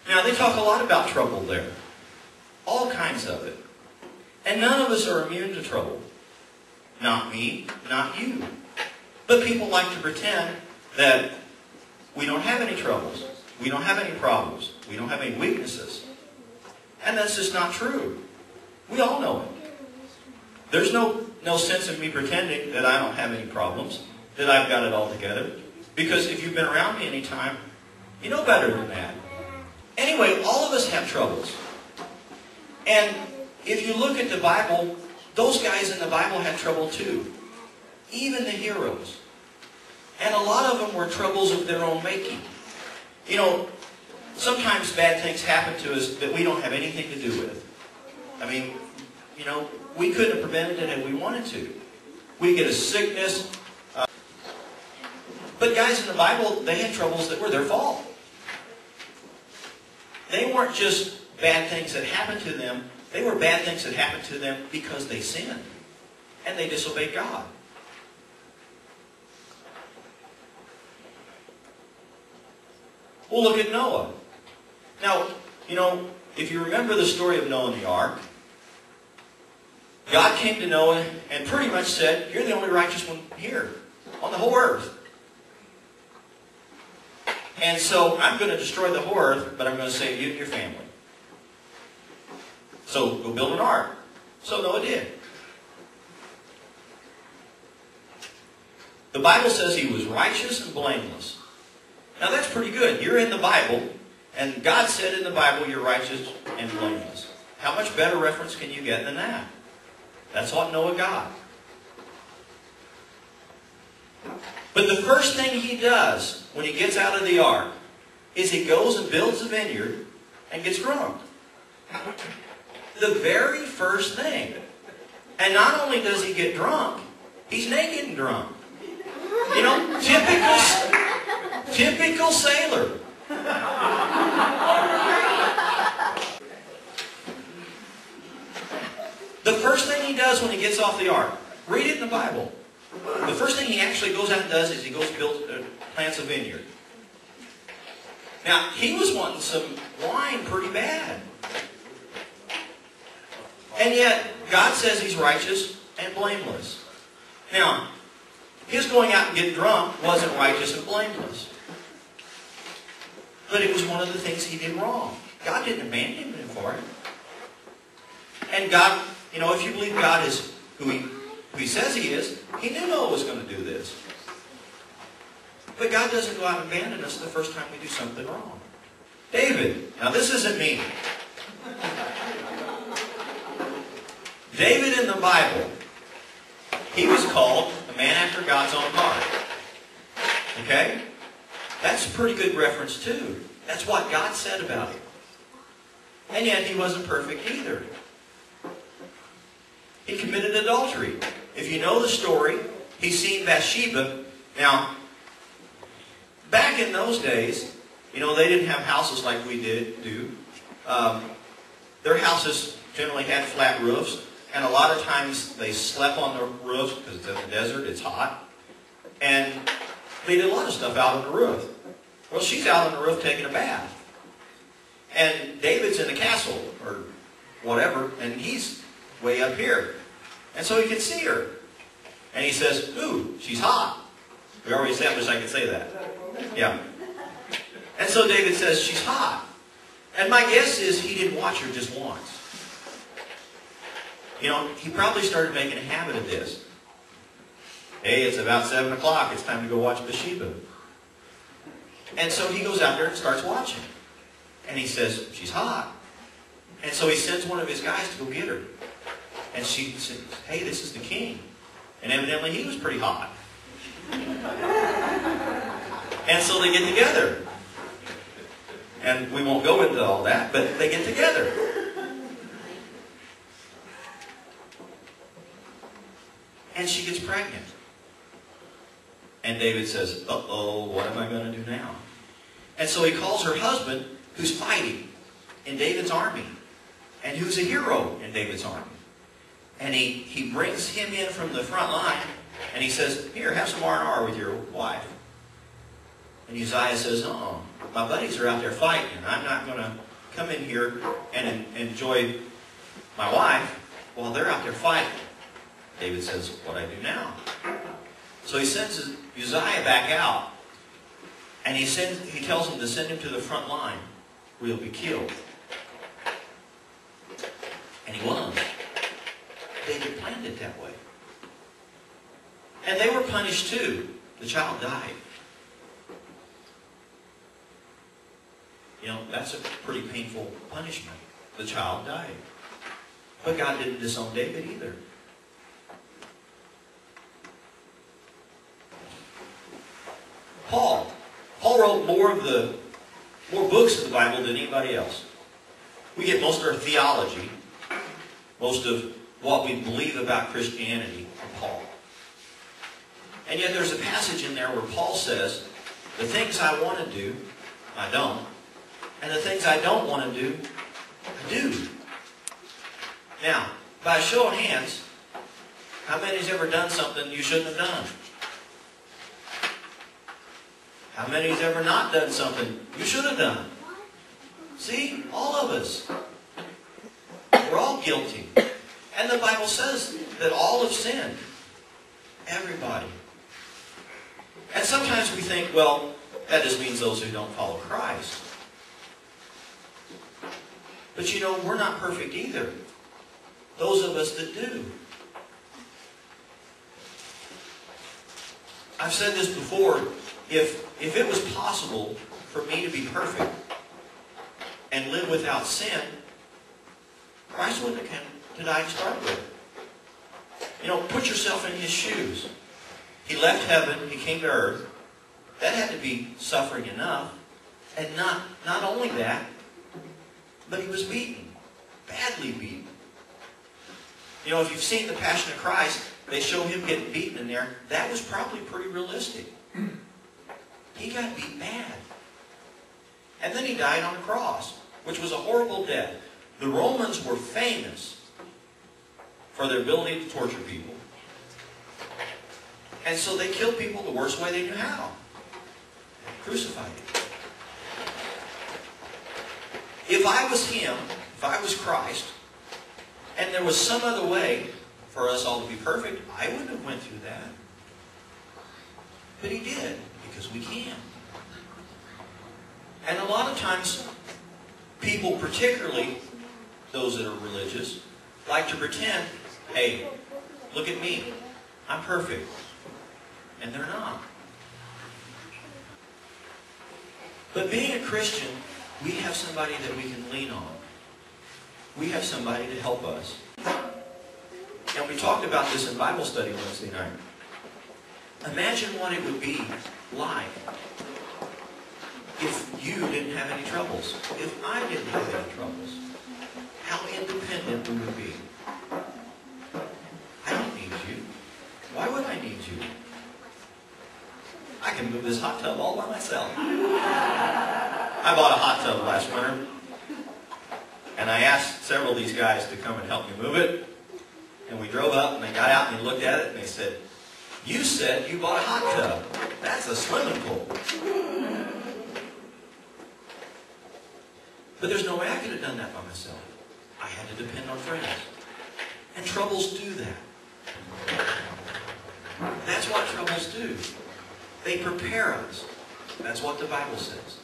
Now, they talk a lot about trouble there. All kinds of it. And none of us are immune to trouble. Not me, not you. But people like to pretend that we don't have any troubles. We don't have any problems. We don't have any weaknesses. And that's just not true. We all know it. There's no sense in me pretending that I don't have any problems, that I've got it all together. Because if you've been around me any time, you know better than that. Anyway, all of us have troubles. And if you look at the Bible, those guys in the Bible had trouble too. Even the heroes. And a lot of them were troubles of their own making. You know, sometimes bad things happen to us that we don't have anything to do with. I mean, you know, we couldn't have prevented it if we wanted to. We get a sickness. But guys in the Bible, they had troubles that were their fault. They weren't just bad things that happened to them. They were bad things that happened to them because they sinned. And they disobeyed God. We'll look at Noah. Now, you know, if you remember the story of Noah and the ark, God came to Noah and pretty much said, you're the only righteous one here on the whole earth. And so I'm going to destroy the whole earth, but I'm going to save you and your family. So go build an ark. So Noah did. The Bible says he was righteous and blameless. Now that's pretty good. You're in the Bible, and God said in the Bible you're righteous and blameless. How much better reference can you get than that? That's what Noah got. But the first thing he does when he gets out of the ark is he goes and builds a vineyard and gets drunk. The very first thing. And not only does he get drunk, he's naked and drunk. You know, typical sailor. The first thing he does when he gets off the ark, read it in the Bible. The first thing he actually goes out and does is he goes and plants a vineyard. Now, he was wanting some wine pretty bad. And yet, God says he's righteous and blameless. Now, his going out and getting drunk wasn't righteous and blameless. But it was one of the things he did wrong. God didn't abandon him for it. And God, you know, if you believe God is who he says he is, he knew Noah was going to do this. But God doesn't go out and abandon us the first time we do something wrong. David. Now this isn't me. David in the Bible, he was called a man after God's own heart. Okay? That's a pretty good reference too. That's what God said about him. And yet he wasn't perfect either. He committed adultery. If you know the story, he's seen Bathsheba. Now, back in those days, you know, they didn't have houses like we do. Their houses generally had flat roofs. And a lot of times they slept on the roofs because it's in the desert, it's hot. And they did a lot of stuff out on the roof. Well, she's out on the roof taking a bath. And David's in the castle, or whatever, and he's way up here. And so he can see her. And he says, ooh, she's hot. We already established I can say that. Yeah. And so David says, she's hot. And my guess is he didn't watch her just once. You know, he probably started making a habit of this. Hey, it's about 7 o'clock. It's time to go watch Bathsheba. And so he goes out there and starts watching. And he says, she's hot. And so he sends one of his guys to go get her. And she says, hey, this is the king. And evidently he was pretty hot. And so they get together. And we won't go into all that, but they get together. And she gets pregnant. And David says, uh-oh, what am I going to do now? And so he calls her husband, who's fighting in David's army, and who's a hero in David's army. And he brings him in from the front line, and he says, here, have some R&R with your wife. And Uzziah says, "Oh, my buddies are out there fighting, and I'm not going to come in here and enjoy my wife while they're out there fighting." David says, "What do I do now?" So he sends Uzziah back out, and he tells him to send him to the front line where he'll be killed. And he was. David planned it that way. And they were punished too. The child died. You know, that's a pretty painful punishment. The child died. But God didn't disown David either. Paul wrote more books of the Bible than anybody else. We get most of our theology, most of what we believe about Christianity from Paul. And yet there's a passage in there where Paul says, the things I want to do, I don't. And the things I don't want to do, I do. Now, by a show of hands, how many's ever done something you shouldn't have done? How many's ever not done something you should have done? See? All of us. We're all guilty. And the Bible says that all have sinned. Everybody. And sometimes we think, well, that just means those who don't follow Christ. But you know, we're not perfect either. Those of us that do. I've said this before. If it was possible for me to be perfect and live without sin, Christ wouldn't have come to die to start with. You know, put yourself in His shoes. He left heaven, He came to earth. That had to be suffering enough. And not only that, but He was beaten. Badly beaten. You know, if you've seen The Passion of Christ, they show Him getting beaten in there. That was probably pretty realistic. He got beat bad. And then He died on the cross, which was a horrible death. The Romans were famous for their ability to torture people. And so they killed people the worst way they knew how. Crucified him. If I was Him, if I was Christ, and there was some other way for us all to be perfect, I wouldn't have went through that. But He did, because we can. And a lot of times, people, particularly those that are religious, like to pretend, hey, look at me, I'm perfect. And they're not. But being a Christian, we have somebody that we can lean on. We have somebody to help us. And we talked about this in Bible study Wednesday night. Imagine what it would be like if you didn't have any troubles. If I didn't have any troubles. How independent we would be. I don't need you. Why would I need you? I can move this hot tub all by myself. I bought a hot tub last winter. And I asked several of these guys to come and help me move it. And we drove up and they got out and they looked at it and they said, "You said you bought a hot tub. That's a swimming pool." But there's no way I could have done that by myself. I had to depend on friends. And troubles do that. That's what troubles do. They prepare us. That's what the Bible says.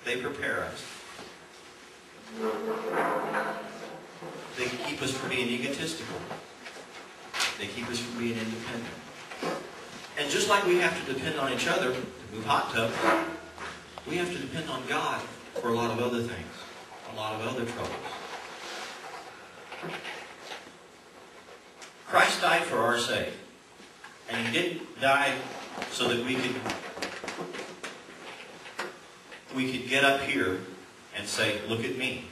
They prepare us. They keep us from being egotistical. They keep us from being independent. And just like we have to depend on each other to move hot tubs, we have to depend on God for a lot of other things. A lot of other troubles. Christ died for our sake. And He didn't die so that we could get up here and say, "Look at me."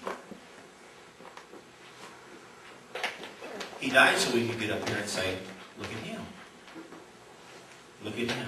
He died so we could get up here and say, "Look at Him. Look at Him."